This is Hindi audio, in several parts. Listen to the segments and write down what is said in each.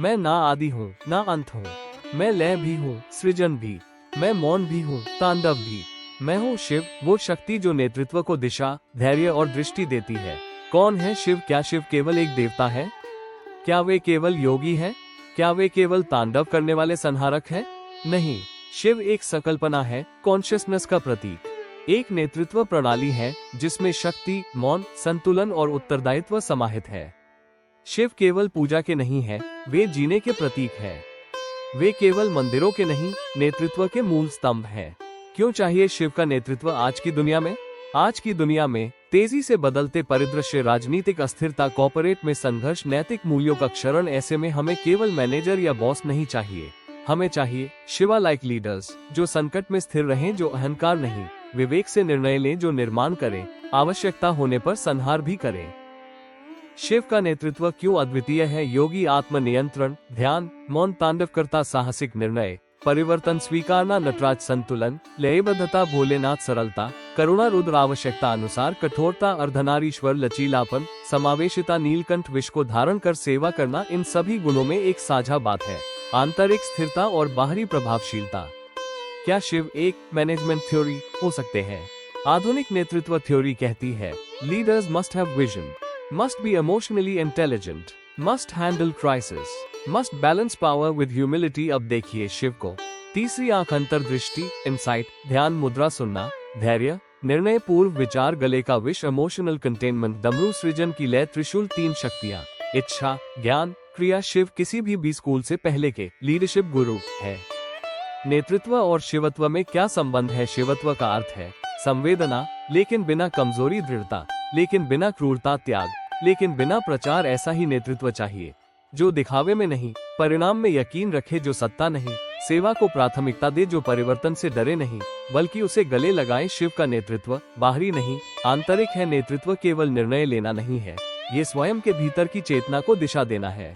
मैं ना आदि हूँ ना अंत हूँ, मैं लय भी हूँ सृजन भी, मैं मौन भी हूँ तांडव भी। मैं हूँ शिव, वो शक्ति जो नेतृत्व को दिशा, धैर्य और दृष्टि देती है। कौन है शिव? क्या शिव केवल एक देवता है? क्या वे केवल योगी है? क्या वे केवल तांडव करने वाले संहारक है? नहीं, शिव एक संकल्पना है, कॉन्शियसनेस का प्रतीक। एक नेतृत्व प्रणाली है जिसमें शक्ति, मौन, संतुलन और उत्तरदायित्व समाहित है। शिव केवल पूजा के नहीं है, वे जीने के प्रतीक है। वे केवल मंदिरों के नहीं, नेतृत्व के मूल स्तंभ हैं। क्यों चाहिए शिव का नेतृत्व आज की दुनिया में? आज की दुनिया में तेजी से बदलते परिदृश्य, राजनीतिक अस्थिरता, कॉर्पोरेट में संघर्ष, नैतिक मूल्यों का क्षरण, ऐसे में हमें केवल मैनेजर या बॉस नहीं चाहिए, हमें चाहिए शिवा लाइक लीडर्स, जो संकट में स्थिर रहें, जो अहंकार नहीं, विवेक से निर्णय लें, जो निर्माण करें, आवश्यकता होने पर संहार भी करें। शिव का नेतृत्व क्यों अद्वितीय है? योगी आत्मनियंत्रण, ध्यान, मौन, तांडवकर्ता साहसिक निर्णय, परिवर्तन स्वीकारना, नटराज संतुलन, लयबद्धता, भोलेनाथ सरलता, करुणा, रुद्र आवश्यकता अनुसार, कठोरता, अर्धनारीश्वर लचीलापन, समावेशिता, नीलकंठ विष को धारण कर सेवा करना, इन सभी गुणों में एक साझा बात है, आंतरिक स्थिरता और बाहरी प्रभावशीलता। क्या शिव एक मैनेजमेंट थ्योरी हो सकते हैं? आधुनिक नेतृत्व थ्योरी कहती है leaders must have vision, must be emotionally intelligent, must handle crisis, must balance power with humility। अब देखिए शिव को तीसरी आंख, अंतर्दृष्टि, इंसाइट, ध्यान, मुद्रा, सुनना, धैर्य, निर्णय, पूर्व विचार, गले का विष, इमोशनल कंटेनमेंट, डमरू, सृजन की लय, त्रिशूल, तीन शक्तियां, इच्छा, ज्ञान, क्रिया। शिव किसी भी स्कूल से पहले के लीडरशिप गुरु है। नेतृत्व और शिवत्व में क्या संबंध है? शिवत्व का अर्थ है संवेदना, लेकिन बिना कमजोरी, दृढ़ता, लेकिन बिना क्रूरता, त्याग, लेकिन बिना प्रचार। ऐसा ही नेतृत्व चाहिए जो दिखावे में नहीं, परिणाम में यकीन रखे, जो सत्ता नहीं, सेवा को प्राथमिकता दे, जो परिवर्तन से डरे नहीं बल्कि उसे गले लगाए। शिव का नेतृत्व बाहरी नहीं, आंतरिक है। नेतृत्व केवल निर्णय लेना नहीं है, ये स्वयं के भीतर की चेतना को दिशा देना है।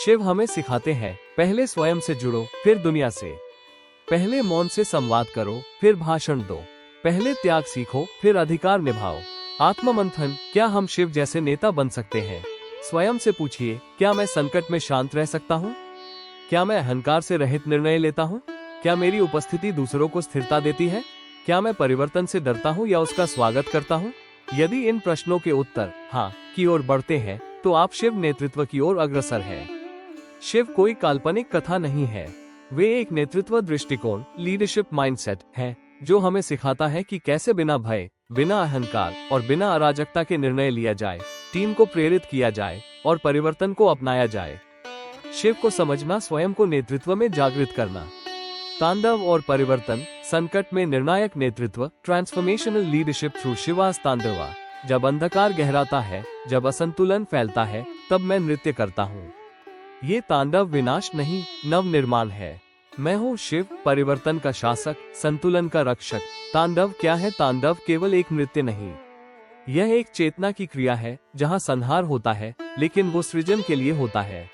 शिव हमें सिखाते हैं पहले स्वयं से जुड़ो, फिर दुनिया से। पहले मौन से संवाद करो, फिर भाषण दो। पहले त्याग सीखो, फिर अधिकार निभाओ। आत्ममंथन, क्या हम शिव जैसे नेता बन सकते हैं? स्वयं से पूछिए, क्या मैं संकट में शांत रह सकता हूँ? क्या मैं अहंकार से रहित निर्णय लेता हूँ? क्या मेरी उपस्थिति दूसरों को स्थिरता देती है? क्या मैं परिवर्तन से डरता हूँ या उसका स्वागत करता हूँ? यदि इन प्रश्नों के उत्तर हाँ की ओर बढ़ते हैं, तो आप शिव नेतृत्व की ओर अग्रसर हैं। शिव कोई काल्पनिक कथा नहीं है, वे एक नेतृत्व दृष्टिकोण, लीडरशिप माइंडसेट है, जो हमें सिखाता है कि कैसे बिना भय, बिना अहंकार और बिना अराजकता के निर्णय लिया जाए, टीम को प्रेरित किया जाए और परिवर्तन को अपनाया जाए। शिव को समझना, स्वयं को नेतृत्व में जागृत करना। तांडव और परिवर्तन, संकट में निर्णायक नेतृत्व, ट्रांसफॉर्मेशनल लीडरशिप थ्रू शिवास तांडवा। जब अंधकार गहराता है, जब असंतुलन फैलता है, तब मैं नृत्य करता हूँ। ये तांडव विनाश नहीं, नव निर्माण है। मैं हूँ शिव, परिवर्तन का शासक, संतुलन का रक्षक। तांडव क्या है? तांडव केवल एक नृत्य नहीं, यह एक चेतना की क्रिया है, जहाँ संहार होता है लेकिन वो सृजन के लिए होता है।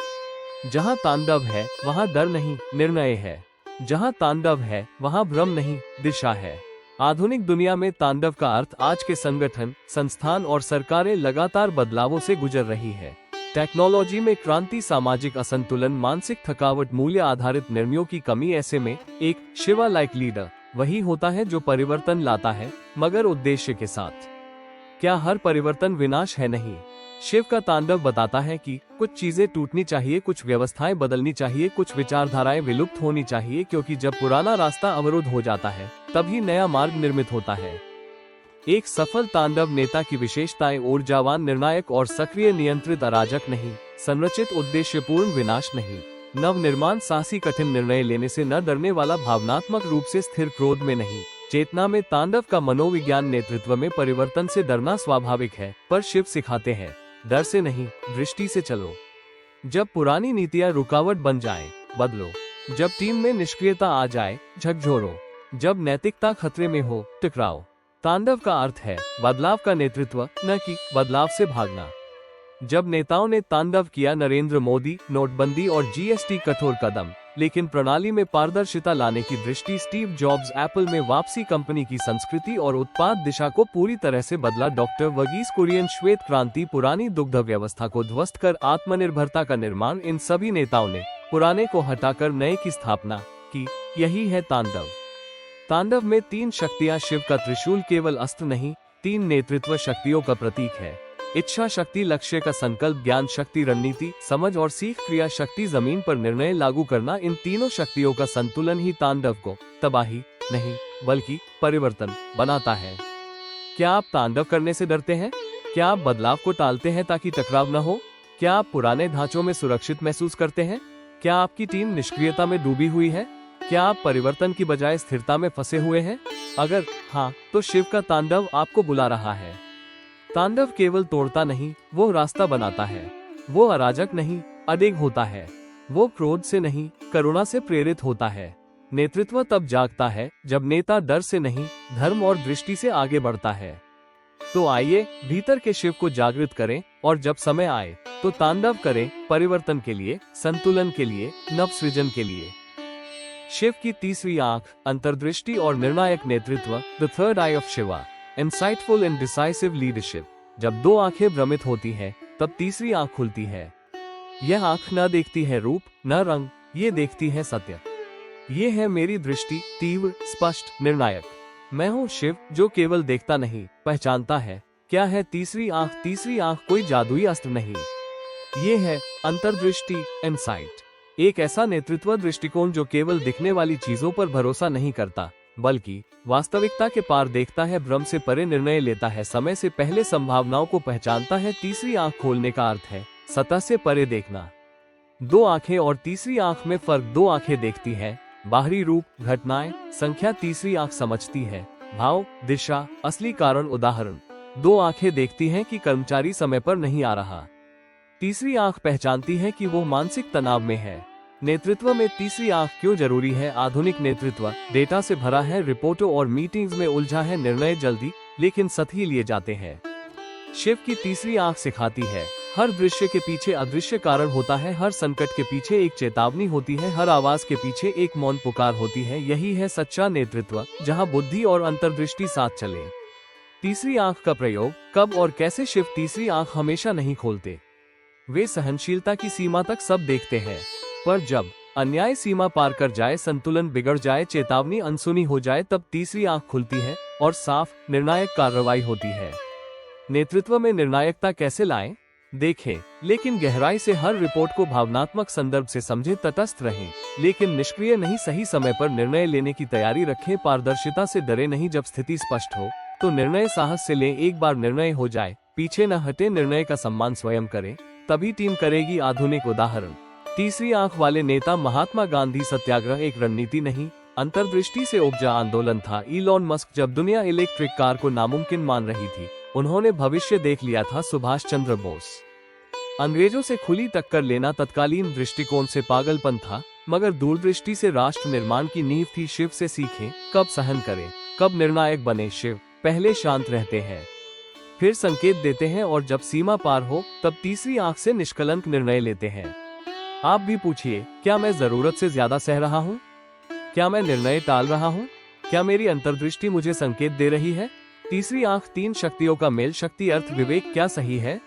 जहाँ तांडव है वहाँ डर नहीं, निर्णय है। जहाँ तांडव है वहाँ भ्रम नहीं, दिशा है। आधुनिक दुनिया में तांडव का अर्थ आज के संगठन, संस्थान और सरकारें लगातार बदलावों से गुजर रही है। टेक्नोलॉजी में क्रांति, सामाजिक असंतुलन, मानसिक थकावट, मूल्य आधारित निर्णयों की कमी। ऐसे में एक शिवा लाइक लीडर वही होता है जो परिवर्तन लाता है, मगर उद्देश्य के साथ। क्या हर परिवर्तन विनाश है? नहीं। शिव का तांडव बताता है कि कुछ चीजें टूटनी चाहिए, कुछ व्यवस्थाएं बदलनी चाहिए, कुछ विचारधाराएं विलुप्त होनी चाहिए, क्योंकि जब पुराना रास्ता अवरुद्ध हो जाता है तभी नया मार्ग निर्मित होता है। एक सफल तांडव नेता की विशेषताएं: ऊर्जावान, निर्णायक और सक्रिय, नियंत्रित, अराजक नहीं, संरचित, उद्देश्यपूर्ण, विनाश नहीं, नव निर्माण, साहसी, कठिन निर्णय लेने से न डरने वाला, भावनात्मक रूप से स्थिर, क्रोध में नहीं, चेतना में। तांडव का मनोविज्ञान, नेतृत्व में परिवर्तन से डरना स्वाभाविक है, पर शिव सिखाते हैं डर से नहीं, दृष्टि से चलो। जब पुरानी नीतियां रुकावट बन जाएं, बदलो। जब टीम में निष्क्रियता आ जाए, झकझोरो। जब नैतिकता खतरे में हो, टकराओ। तांडव का अर्थ है बदलाव का नेतृत्व, न कि बदलाव से भागना। जब नेताओं ने तांडव किया, नरेंद्र मोदी, नोटबंदी और जीएसटी, कठोर कदम, लेकिन प्रणाली में पारदर्शिता लाने की दृष्टि स्टीव जॉब्स एप्पल में वापसी कंपनी की संस्कृति और उत्पाद दिशा को पूरी तरह से बदला। डॉक्टर वर्गीस कुरियन श्वेत क्रांति पुरानी दुग्ध व्यवस्था को ध्वस्त कर आत्मनिर्भरता का निर्माण। इन सभी नेताओं ने पुराने को हटाकर नए की स्थापना की। यही है तांडव। तांडव में 3 शक्तियां। शिव का त्रिशूल केवल अस्त्र नहीं, 3 नेतृत्व शक्तियों का प्रतीक है। इच्छा शक्ति लक्ष्य का संकल्प, ज्ञान शक्ति रणनीति समझ और सीख, क्रिया शक्ति जमीन पर निर्णय लागू करना। इन तीनों शक्तियों का संतुलन ही तांडव को तबाही नहीं बल्कि परिवर्तन बनाता है। क्या आप तांडव करने से डरते हैं? क्या आप बदलाव को टालते हैं ताकि टकराव न हो? क्या आप पुराने ढांचों में सुरक्षित महसूस करते हैं? क्या आपकी टीम निष्क्रियता में डूबी हुई है? क्या आप परिवर्तन की बजाय स्थिरता में फंसे हुए हैं? अगर हाँ, तो शिव का तांडव आपको बुला रहा है। तांडव केवल तोड़ता नहीं, वो रास्ता बनाता है। वो अराजक नहीं, अडिग होता है। वो क्रोध से नहीं, करुणा से प्रेरित होता है। नेतृत्व तब जागता है जब नेता डर से नहीं, धर्म और दृष्टि से आगे बढ़ता है। तो आइए भीतर के शिव को जागृत करें और जब समय आए तो तांडव करें, परिवर्तन के लिए, संतुलन के लिए, नव सृजन के लिए। शिव की तीसरी आंख, अंतर्दृष्टि और निर्णायक नेतृत्व। The third I of Shiva, insightful and decisive leadership. जब 2 आंखें भ्रमित होती हैं, तब तीसरी आंख खुलती है। यह आंख न देखती है रूप न रंग, ये देखती है सत्य। ये है मेरी दृष्टि, तीव्र, स्पष्ट, निर्णायक। मैं हूँ शिव जो केवल देखता नहीं, पहचानता है। क्या है तीसरी आंख? तीसरी आंख कोई जादुई अस्त्र नहीं, ये है अंतर्दृष्टि, इनसाइट। एक ऐसा नेतृत्व दृष्टिकोण जो केवल दिखने वाली चीजों पर भरोसा नहीं करता, बल्कि वास्तविकता के पार देखता है, भ्रम से परे निर्णय लेता है, समय से पहले संभावनाओं को पहचानता है। तीसरी आंख खोलने का अर्थ है सतह से परे देखना। 2 आंखें और तीसरी आंख में फर्क। 2 आंखें देखती है बाहरी रूप, घटनाएं, संख्या। तीसरी आंख समझती है भाव, दिशा, असली कारण, उदाहरण। 2 आंखें देखती हैं कि कर्मचारी समय पर नहीं आ रहा। तीसरी आंख पहचानती है कि वो मानसिक तनाव में है। नेतृत्व में तीसरी आंख क्यों जरूरी है? आधुनिक नेतृत्व डेटा से भरा है, रिपोर्टों और मीटिंग्स में उलझा है, निर्णय जल्दी लेकिन सतही लिए जाते हैं। शिव की तीसरी आंख सिखाती है हर दृश्य के पीछे अदृश्य कारण होता है, हर संकट के पीछे एक चेतावनी होती है, हर आवाज के पीछे एक मौन पुकार होती है। यही है सच्चा नेतृत्व, जहां बुद्धि और अंतर्दृष्टि साथ चले। तीसरी आंख का प्रयोग कब और कैसे? शिव तीसरी आंख हमेशा नहीं खोलते। वे सहनशीलता की सीमा तक सब देखते हैं, पर जब अन्याय सीमा पार कर जाए, संतुलन बिगड़ जाए, चेतावनी अनसुनी हो जाए, तब तीसरी आंख खुलती है और साफ, निर्णायक कार्रवाई होती है। नेतृत्व में निर्णायकता कैसे लाएं? देखें, लेकिन गहराई से। हर रिपोर्ट को भावनात्मक संदर्भ से समझें, तटस्थ रहें लेकिन निष्क्रिय नहीं, सही समय पर निर्णय लेने की तैयारी रखें, पारदर्शिता से डरे नहीं। जब स्थिति स्पष्ट हो तो निर्णय साहस से लें, एक बार निर्णय हो जाए पीछे न हटे, निर्णय का सम्मान स्वयं करें, तभी टीम करेगी। आधुनिक उदाहरण, तीसरी आंख वाले नेता महात्मा गांधी। सत्याग्रह एक रणनीति नहीं, अंतर्दृष्टि से उपजा आंदोलन था। इलॉन मस्क, जब दुनिया इलेक्ट्रिक कार को नामुमकिन मान रही थी, उन्होंने भविष्य देख लिया था। सुभाष चंद्र बोस, अंग्रेजों से खुली टक्कर लेना तत्कालीन दृष्टिकोण से पागलपन था, मगर दूरदृष्टि से राष्ट्र निर्माण की नींव थी। शिव से सीखें कब सहन करें, कब निर्णायक बने। शिव पहले शांत रहते हैं, फिर संकेत देते हैं और जब सीमा पार हो तब तीसरी आंख से निष्कलंक निर्णय लेते हैं। आप भी पूछिए, क्या मैं जरूरत से ज्यादा सह रहा हूँ? क्या मैं निर्णय टाल रहा हूँ? क्या मेरी अंतर्दृष्टि मुझे संकेत दे रही है? तीसरी आंख, 3 शक्तियों का मेल। शक्ति अर्थ, विवेक क्या सही है,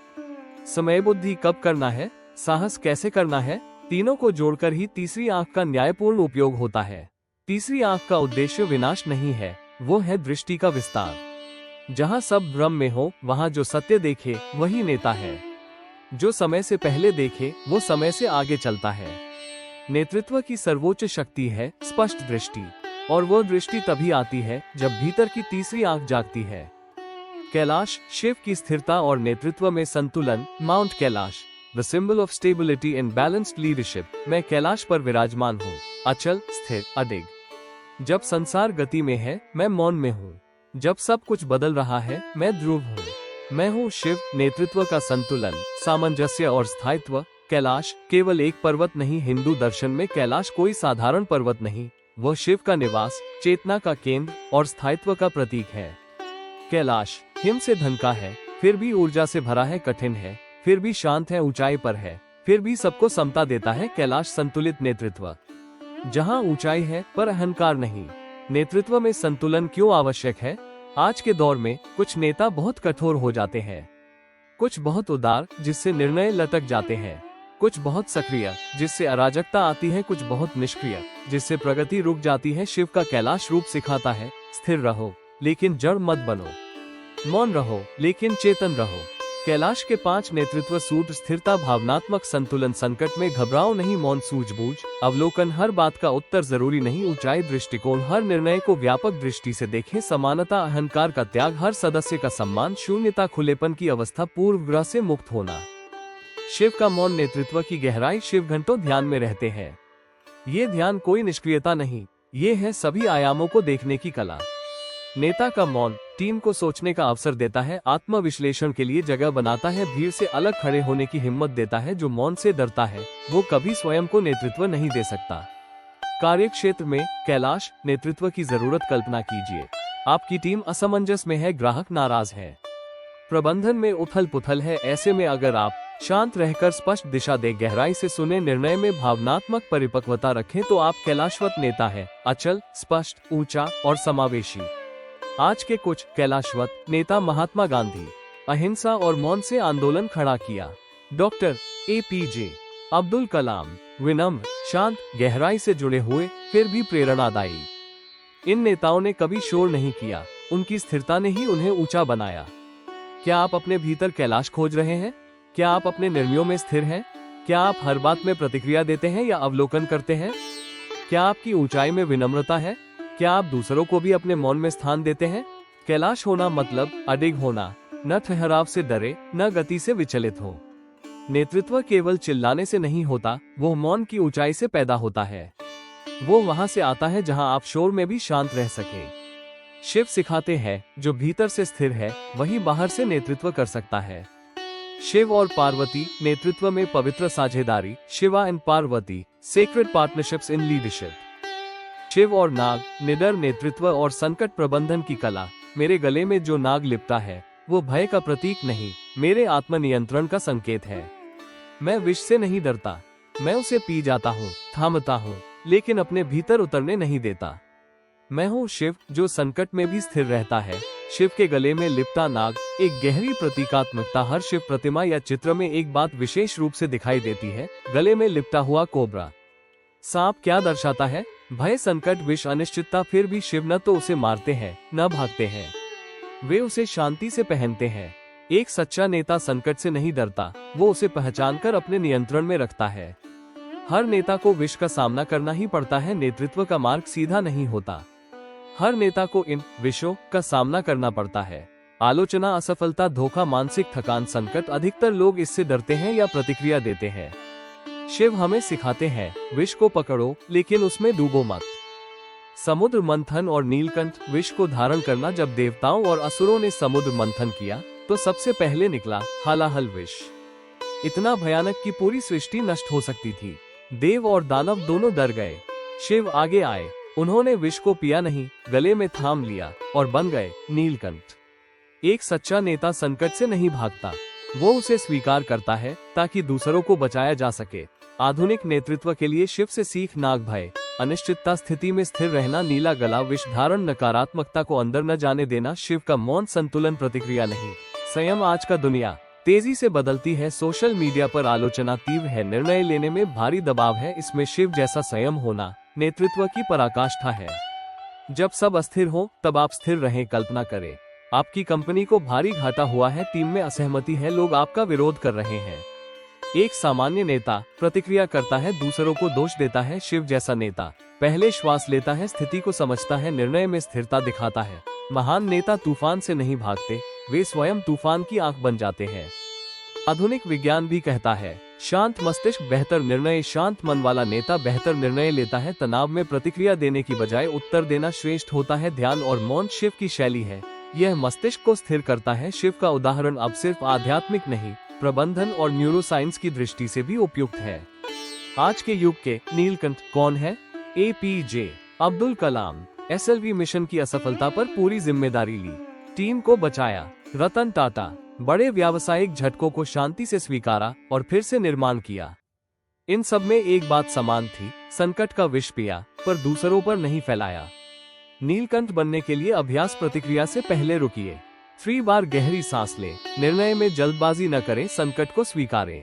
समय बुद्धि कब करना है, साहस कैसे करना है। तीनों को जोड़कर ही तीसरी आंख का न्यायपूर्ण उपयोग होता है। तीसरी आंख का उद्देश्य विनाश नहीं है, वो है दृष्टि का विस्तार। जहाँ सब भ्रम में हो, वहाँ जो सत्य देखे वही नेता है। जो समय से पहले देखे वो समय से आगे चलता है। नेतृत्व की सर्वोच्च शक्ति है स्पष्ट दृष्टि, और वो दृष्टि तभी आती है जब भीतर की तीसरी आंख जागती है। कैलाश, शिव की स्थिरता और नेतृत्व में संतुलन। Mount Kailash, the symbol of stability and balanced leadership. मैं कैलाश पर विराजमान हूँ, अचल, स्थिर, अडिग। जब संसार गति में है, मैं मौन में हूँ। जब सब कुछ बदल रहा है, मैं ध्रुव हूँ। मैं हूँ शिव, नेतृत्व का संतुलन, सामंजस्य और स्थायित्व। कैलाश केवल एक पर्वत नहीं, हिंदू दर्शन में कैलाश कोई साधारण पर्वत नहीं, वह शिव का निवास, चेतना का केंद्र और स्थायित्व का प्रतीक है। कैलाश हिम से ढंका है, फिर भी ऊर्जा से भरा है, कठिन है, फिर भी शांत है, ऊंचाई पर है, फिर भी सबको समता देता है। कैलाश संतुलित नेतृत्व। जहां ऊंचाई है पर अहंकार नहीं। नेतृत्व में संतुलन क्यों आवश्यक है? आज के दौर में कुछ नेता बहुत कठोर हो जाते हैं, कुछ बहुत उदार जिससे निर्णय लटक जाते हैं, कुछ बहुत सक्रिय जिससे अराजकता आती है, कुछ बहुत निष्क्रिय जिससे प्रगति रुक जाती है। शिव का कैलाश रूप सिखाता है, स्थिर रहो लेकिन जड़ मत बनो, मौन रहो लेकिन चेतन रहो। कैलाश के 5 नेतृत्व सूत्र: स्थिरता, भावनात्मक संतुलन, संकट में घबराओ नहीं, मौन, सूझबूझ, अवलोकन, हर बात का उत्तर जरूरी नहीं, ऊंचाई, दृष्टिकोण, हर निर्णय को व्यापक दृष्टि से देखें, समानता, अहंकार का त्याग, हर सदस्य का सम्मान, शून्यता, खुलेपन की अवस्था, पूर्वग्रह से मुक्त होना। शिव का मौन नेतृत्व की गहराई। शिव घंटों ध्यान में रहते हैं। ये ध्यान कोई निष्क्रियता नहीं, ये है सभी आयामों को देखने की कला। नेता का मौन टीम को सोचने का अवसर देता है, आत्मविश्लेषण के लिए जगह बनाता है, भीड़ से अलग खड़े होने की हिम्मत देता है। जो मौन से डरता है वो कभी स्वयं को नेतृत्व नहीं दे सकता। कार्य क्षेत्र में कैलाश नेतृत्व की जरूरत। कल्पना कीजिए, आपकी टीम असमंजस में है, ग्राहक नाराज है, प्रबंधन में उथल पुथल है। ऐसे में अगर आप शांत रहकर स्पष्ट दिशा दे, गहराई से सुने, निर्णय में भावनात्मक परिपक्वता रखें, तो आप कैलाशवत नेता है, अचल, स्पष्ट, ऊंचा और समावेशी। आज के कुछ कैलाशवत नेता: महात्मा गांधी, अहिंसा और मौन से आंदोलन खड़ा किया। डॉक्टर APJ अब्दुल कलाम, विनम्र, शांत, गहराई से जुड़े हुए, फिर भी प्रेरणादायी। इन नेताओं ने कभी शोर नहीं किया, उनकी स्थिरता ने ही उन्हें ऊंचा बनाया। क्या आप अपने भीतर कैलाश खोज रहे हैं? क्या आप अपने निर्णयों में स्थिर हैं? क्या आप हर बात में प्रतिक्रिया देते हैं या अवलोकन करते हैं? क्या आपकी ऊंचाई में विनम्रता है? क्या आप दूसरों को भी अपने मौन में स्थान देते हैं? कैलाश होना मतलब अडिग होना, न ठहराव से डरे, न गति से विचलित हो। नेतृत्व केवल चिल्लाने से नहीं होता, वो मौन की ऊंचाई से पैदा होता है। वो वहां से आता है जहां आप शोर में भी शांत रह सके। शिव सिखाते हैं, जो भीतर से स्थिर है वही बाहर से नेतृत्व कर सकता है। शिव और पार्वती नेतृत्व में पवित्र साझेदारी। Shiva and Parvati, sacred partnerships in leadership. Shiv और नाग, निडर नेतृत्व और संकट प्रबंधन की कला। मेरे गले में जो नाग लिपटा है वो भय का प्रतीक नहीं, मेरे आत्मनियंत्रण का संकेत है। मैं विष से नहीं डरता, मैं उसे पी जाता हूँ, थामता हूँ, लेकिन अपने भीतर उतरने नहीं देता। मैं हूँ शिव, जो संकट में भी स्थिर रहता है। शिव के गले में लिपटा नाग, एक गहरी प्रतीकात्मकता। हर शिव प्रतिमा या चित्र में एक बात विशेष रूप से दिखाई देती है। गले में लिपटा हुआ कोबरा, सांप क्या दर्शाता है? भय, संकट, विष, अनिश्चितता। फिर भी शिव न तो उसे मारते हैं न भागते हैं, वे उसे शांति से पहनते हैं। एक सच्चा नेता संकट से नहीं डरता, वो उसे पहचानकर अपने नियंत्रण में रखता है। हर नेता को विष का सामना करना ही पड़ता है, नेतृत्व का मार्ग सीधा नहीं होता। हर नेता को इन विषयों का सामना करना पड़ता है। आलोचना, असफलता, धोखा, मानसिक थकान, संकट। अधिकतर लोग इससे डरते हैं या प्रतिक्रिया देते हैं। शिव हमें सिखाते हैं, विष को पकड़ो लेकिन उसमें डूबो मत। समुद्र मंथन और नीलकंठ, विष को धारण करना। जब देवताओं और असुरों ने समुद्र मंथन किया तो सबसे पहले निकला हालाहल विष, इतना भयानक कि पूरी सृष्टि नष्ट हो सकती थी। देव और दानव दोनों डर गए। शिव आगे आए, उन्होंने विष को पिया नहीं, गले में थाम लिया और बन गए नीलकंठ। एक सच्चा नेता संकट से नहीं भागता, वो उसे स्वीकार करता है ताकि दूसरों को बचाया जा सके। आधुनिक नेतृत्व के लिए शिव से सीख: नाग, भय, अनिश्चितता, स्थिति में स्थिर रहना। नीला गला, विष धारण, नकारात्मकता को अंदर न जाने देना। शिव का मौन, संतुलन, प्रतिक्रिया नहीं, संयम। आज का दुनिया तेजी से बदलती है, सोशल मीडिया पर आलोचना तीव्र है, निर्णय लेने में भारी दबाव है। इसमें शिव जैसा संयम होना नेतृत्व की पराकाष्ठा है। जब सब अस्थिर हो तब आप स्थिर रहें। कल्पना करें, आपकी कंपनी को भारी घाटा हुआ है, टीम में असहमति है, लोग आपका विरोध कर रहे हैं। एक सामान्य नेता प्रतिक्रिया करता है, दूसरों को दोष देता है। शिव जैसा नेता पहले श्वास लेता है, स्थिति को समझता है, निर्णय में स्थिरता दिखाता है। महान नेता तूफान से नहीं भागते, वे स्वयं तूफान की आंख बन जाते हैं। आधुनिक विज्ञान भी कहता है, शांत मस्तिष्क बेहतर निर्णय। शांत मन वाला नेता बेहतर निर्णय लेता है। तनाव में प्रतिक्रिया देने की बजाय उत्तर देना श्रेष्ठ होता है। ध्यान और मौन शिव की शैली है, यह मस्तिष्क को स्थिर करता है। शिव का उदाहरण अब सिर्फ आध्यात्मिक नहीं, प्रबंधन और न्यूरोसाइंस की दृष्टि से भी उपयुक्त है। आज के युग के नीलकंठ कौन है? APJ Abdul Kalam. SLV mission की असफलता पर पूरी जिम्मेदारी ली, टीम को बचाया। रतन टाटा, बड़े व्यावसायिक झटकों को शांति से स्वीकारा और फिर से निर्माण किया। इन सब में एक बात समान थी, संकट का विष पिया पर दूसरों पर नहीं फैलाया। नीलकंठ बनने के लिए अभ्यास प्रतिक्रिया से पहले रुकिए। 3 बार गहरी सांस लें, निर्णय में जल्दबाजी न करें, संकट को स्वीकारें।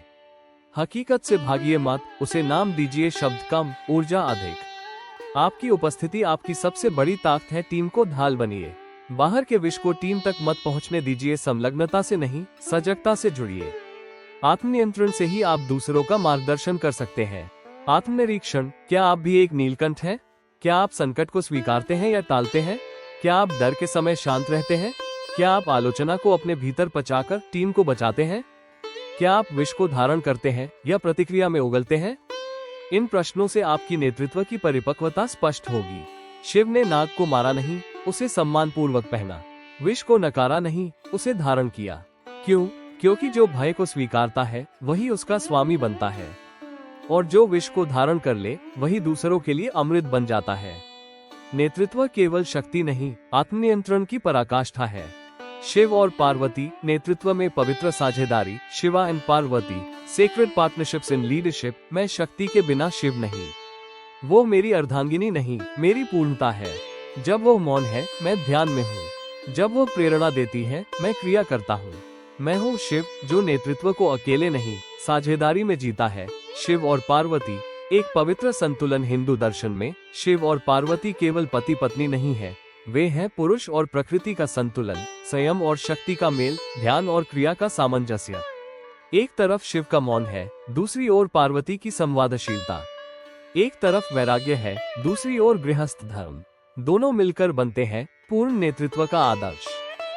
हकीकत से भागिए मत, उसे नाम दीजिए शब्द कम, ऊर्जा अधिक। आपकी उपस्थिति आपकी सबसे बड़ी ताकत है, टीम को ढाल बनिए। बाहर के विष को टीम तक मत पहुंचने दीजिए, संलग्नता से नहीं, सजगता से जुड़िए। आत्मनियंत्रण से ही आप दूसरों का मार्गदर्शन कर सकते हैं। आत्मनिरीक्षण, क्या आप भी एक नीलकंठ हैं? क्या आप संकट को स्वीकारते हैं या टालते हैं? क्या आप डर के समय शांत रहते हैं? क्या आप आलोचना को अपने भीतर पचाकर टीम को बचाते हैं? क्या आप विष को धारण करते हैं या प्रतिक्रिया में उगलते हैं? इन प्रश्नों से आपकी नेतृत्व की परिपक्वता स्पष्ट होगी। शिव ने नाग को मारा नहीं, उसे सम्मान पूर्वक पहना। विष को नकारा नहीं, उसे धारण किया। क्यों? क्योंकि जो भय को स्वीकारता है वही उसका स्वामी बनता है, और जो विष को धारण कर ले वही दूसरों के लिए अमृत बन जाता है। नेतृत्व केवल शक्ति नहीं, आत्मनियंत्रण की पराकाष्ठा है। शिव और पार्वती नेतृत्व में पवित्र साझेदारी, Shiva and Parvati, sacred partnerships in leadership. मैं शक्ति के बिना शिव नहीं, वो मेरी अर्धांगिनी नहीं, मेरी पूर्णता है। जब वो मौन है, मैं ध्यान में हूँ। जब वो प्रेरणा देती है, मैं क्रिया करता हूँ। मैं हूँ शिव, जो नेतृत्व को अकेले नहीं, साझेदारी में जीता है। शिव और पार्वती एक पवित्र संतुलन। हिंदू दर्शन में शिव और पार्वती केवल पति पत्नी नहीं है, वे हैं पुरुष और प्रकृति का संतुलन, संयम और शक्ति का मेल, ध्यान और क्रिया का सामंजस्य। एक तरफ शिव का मौन है, दूसरी ओर पार्वती की संवादशीलता। एक तरफ वैराग्य है, दूसरी ओर गृहस्थ धर्म। दोनों मिलकर बनते हैं पूर्ण नेतृत्व का आदर्श।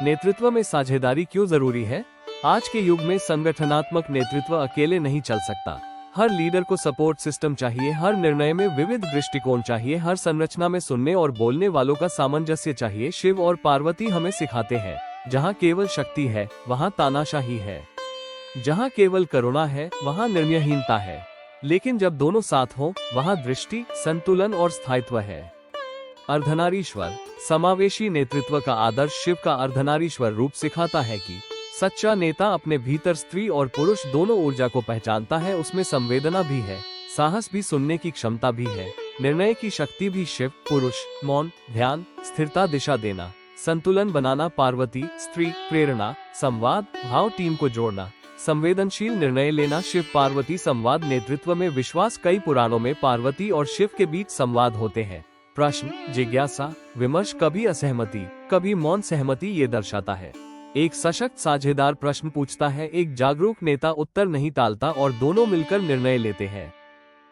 नेतृत्व में साझेदारी क्यों जरूरी है? आज के युग में संगठनात्मक नेतृत्व अकेले नहीं चल सकता। हर लीडर को सपोर्ट सिस्टम चाहिए, हर निर्णय में विविध दृष्टिकोण चाहिए, हर संरचना में सुनने और बोलने वालों का सामंजस्य चाहिए। शिव और पार्वती हमें सिखाते हैं, जहाँ केवल शक्ति है वहाँ तानाशाही है, जहाँ केवल करुणा है वहाँ निर्णयहीनता है, लेकिन जब दोनों साथ हों वहाँ दृष्टि, संतुलन और स्थायित्व है। अर्धनारीश्वर समावेशी नेतृत्व का आदर्श शिव का अर्धनारीश्वर रूप सिखाता है कि सच्चा नेता अपने भीतर स्त्री और पुरुष दोनों ऊर्जा को पहचानता है। उसमें संवेदना भी है, साहस भी, सुनने की क्षमता भी है, निर्णय की शक्ति भी। शिव पुरुष, मौन, ध्यान, स्थिरता, दिशा देना, संतुलन बनाना। पार्वती स्त्री, प्रेरणा, संवाद, भाव, टीम को जोड़ना, संवेदनशील निर्णय लेना। शिव पार्वती संवाद, नेतृत्व में विश्वास। कई पुराणों में पार्वती और शिव के बीच संवाद होते हैं। प्रश्न, जिज्ञासा, विमर्श, कभी असहमति, कभी मौन सहमति। ये दर्शाता है एक सशक्त साझेदार प्रश्न पूछता है, एक जागरूक नेता उत्तर नहीं टालता और दोनों मिलकर निर्णय लेते हैं।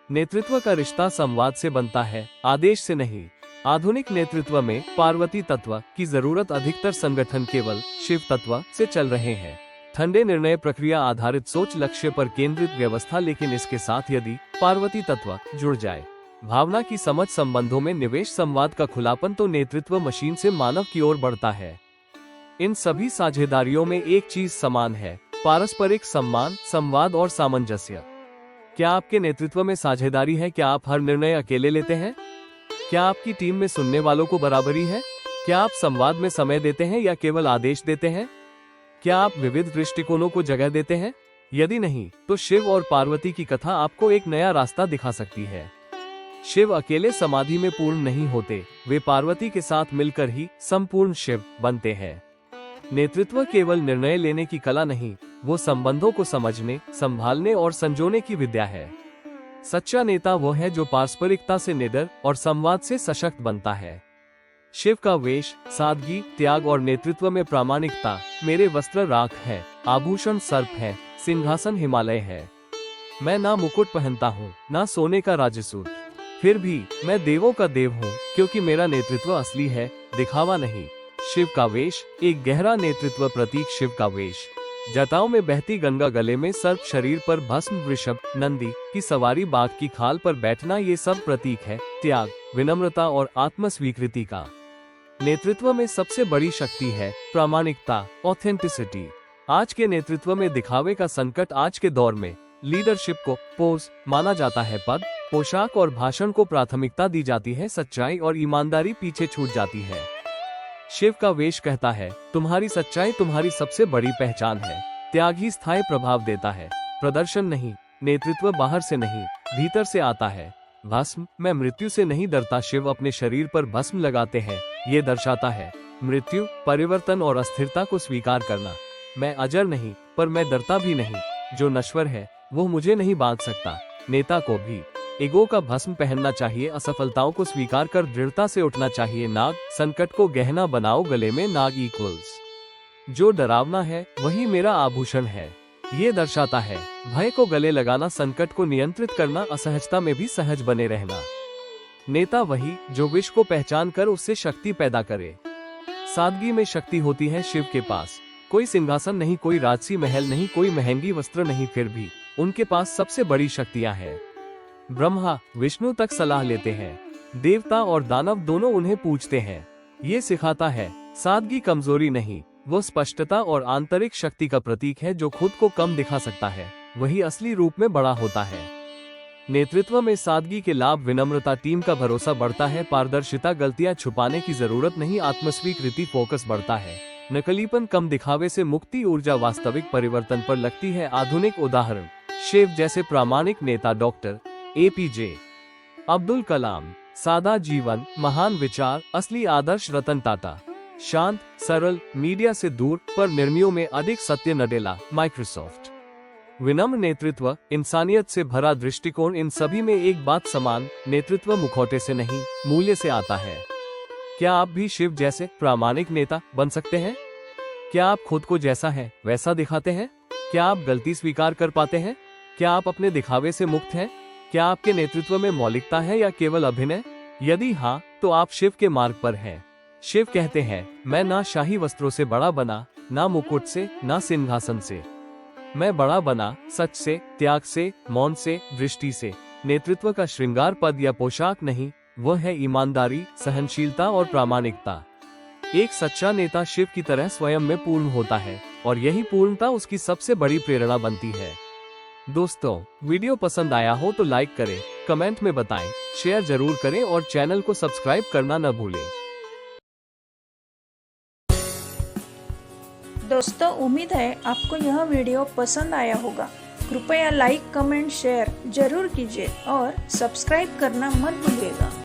नेतृत्व का रिश्ता संवाद से बनता है, आदेश से नहीं। आधुनिक नेतृत्व में पार्वती तत्व की जरूरत, अधिकतर संगठन केवल शिव तत्व से चल रहे हैं। ठंडे निर्णय, प्रक्रिया आधारित सोच, लक्ष्य पर केंद्रित व्यवस्था। लेकिन इसके साथ यदि पार्वती तत्व जुड़ जाए, भावना की समझ, संबंधों में निवेश, संवाद का खुलापन, तो नेतृत्व मशीन से मानव की ओर बढ़ता है। इन सभी साझेदारियों में एक चीज समान है, पारस्परिक सम्मान, संवाद और सामंजस्य। क्या आपके नेतृत्व में साझेदारी है? क्या आप हर निर्णय अकेले लेते हैं? क्या आपकी टीम में सुनने वालों को बराबरी है? क्या आप संवाद में समय देते हैं या केवल आदेश देते हैं? क्या आप विविध दृष्टिकोणों को जगह देते हैं? यदि नहीं, तो शिव और पार्वती की कथा आपको एक नया रास्ता दिखा सकती है। शिव अकेले समाधि में पूर्ण नहीं होते, वे पार्वती के साथ मिलकर ही संपूर्ण शिव बनते हैं। नेतृत्व केवल निर्णय लेने की कला नहीं, वो संबंधों को समझने, संभालने और संजोने की विद्या है। सच्चा नेता वो है जो पारस्परिकता से निडर और संवाद से सशक्त बनता है। शिव का वेश, सादगी, त्याग और नेतृत्व में प्रामाणिकता। मेरे वस्त्र राख है, आभूषण सर्प है, सिंहासन हिमालय है। मैं ना मुकुट पहनता हूँ, ना सोने का राजसूट, फिर भी मैं देवों का देव हूँ, क्योंकि मेरा नेतृत्व असली है, दिखावा नहीं। शिव का वेश, एक गहरा नेतृत्व प्रतीक। शिव का वेश, जटाओं में बहती गंगा, गले में सर्प, शरीर पर भस्म, वृषभ, नंदी की सवारी, बाघ की खाल पर बैठना, ये सब प्रतीक है त्याग, विनम्रता और आत्म स्वीकृति का। नेतृत्व में सबसे बड़ी शक्ति है प्रामाणिकता, ऑथेंटिसिटी। आज के नेतृत्व में दिखावे का संकट। आज के दौर में लीडरशिप को पोज माना जाता है, पद, पोशाक और भाषण को प्राथमिकता दी जाती है, सच्चाई और ईमानदारी पीछे छूट जाती है। शिव का वेश कहता है, तुम्हारी सच्चाई तुम्हारी सबसे बड़ी पहचान है। त्याग ही स्थायी प्रभाव देता है, प्रदर्शन नहीं। नेतृत्व बाहर से नहीं, भीतर से आता है। भस्म, मैं मृत्यु से नहीं डरता। शिव अपने शरीर पर भस्म लगाते हैं। ये दर्शाता है मृत्यु, परिवर्तन और अस्थिरता को स्वीकार करना। मैं अजर नहीं, पर मैं डरता भी नहीं। जो नश्वर है वो मुझे नहीं बांध सकता। नेता को भी ईगो का भस्म पहनना चाहिए। असफलताओं को स्वीकार कर दृढ़ता से उठना चाहिए। नाग, संकट को गहना बनाओ गले में। नाग इक्वल्स जो डरावना है वही मेरा आभूषण है। ये दर्शाता है भय को गले लगाना, संकट को नियंत्रित करना, असहजता में भी सहज बने रहना। नेता वही जो विष को पहचान कर उससे शक्ति पैदा करे। सादगी में शक्ति होती है शिव के पास। कोई सिंहासन नहीं, कोई राजसी महल नहीं, कोई महंगी वस्त्र नहीं, फिर भी उनके पास सबसे बड़ी शक्तियां हैं। ब्रह्मा, विष्णु तक सलाह लेते हैं। देवता और दानव दोनों उन्हें पूजते हैं। ये सिखाता है सादगी कमजोरी नहीं, वो स्पष्टता और आंतरिक शक्ति का प्रतीक है। जो खुद को कम दिखा सकता है वही असली रूप में बड़ा होता है। नेतृत्व में सादगी के लाभ, विनम्रता, टीम का भरोसा बढ़ता है। पारदर्शिता, गलतियां छुपाने की जरूरत नहीं। आत्मस्वीकृति, फोकस बढ़ता है। नकलीपन कम, दिखावे से मुक्ति, ऊर्जा वास्तविक परिवर्तन पर लगती है। आधुनिक उदाहरण शिव जैसे प्रामाणिक नेता डॉक्टर APJ अब्दुल कलाम। सादा जीवन, महान विचार, असली आदर्श रतन टाटा। शांत, सरल, मीडिया से दूर पर निर्णयों में अधिक सत्य नडेला, माइक्रोसॉफ्ट। विनम्र नेतृत्व, इंसानियत से भरा दृष्टिकोण, इन सभी में एक बात समान, नेतृत्व मुखौटे से नहीं मूल्य से आता है। क्या आप भी शिव जैसे प्रामाणिक नेता बन सकते हैं? क्या आप खुद को जैसा है वैसा दिखाते हैं? क्या आप गलती स्वीकार कर पाते हैं? क्या आप अपने दिखावे से मुक्त हैं? क्या आपके नेतृत्व में मौलिकता है या केवल अभिनय? यदि हाँ, तो आप शिव के मार्ग पर हैं। शिव कहते हैं, मैं ना शाही वस्त्रों से बड़ा बना, ना मुकुट से, ना सिंहासन से। मैं बड़ा बना सच से, त्याग से, मौन से, दृष्टि से। नेतृत्व का श्रृंगार पद या पोशाक नहीं, वह है ईमानदारी, सहनशीलता और प्रामाणिकता। एक सच्चा नेता शिव की तरह स्वयं में पूर्ण होता है और यही पूर्णता उसकी सबसे बड़ी प्रेरणा बनती है। दोस्तों, वीडियो पसंद आया हो तो लाइक करें, कमेंट में बताएं, शेयर जरूर करें और चैनल को सब्सक्राइब करना न भूलें। दोस्तों, उम्मीद है आपको यह वीडियो पसंद आया होगा। कृपया लाइक, कमेंट, शेयर जरूर कीजिए और सब्सक्राइब करना मत भूलिएगा।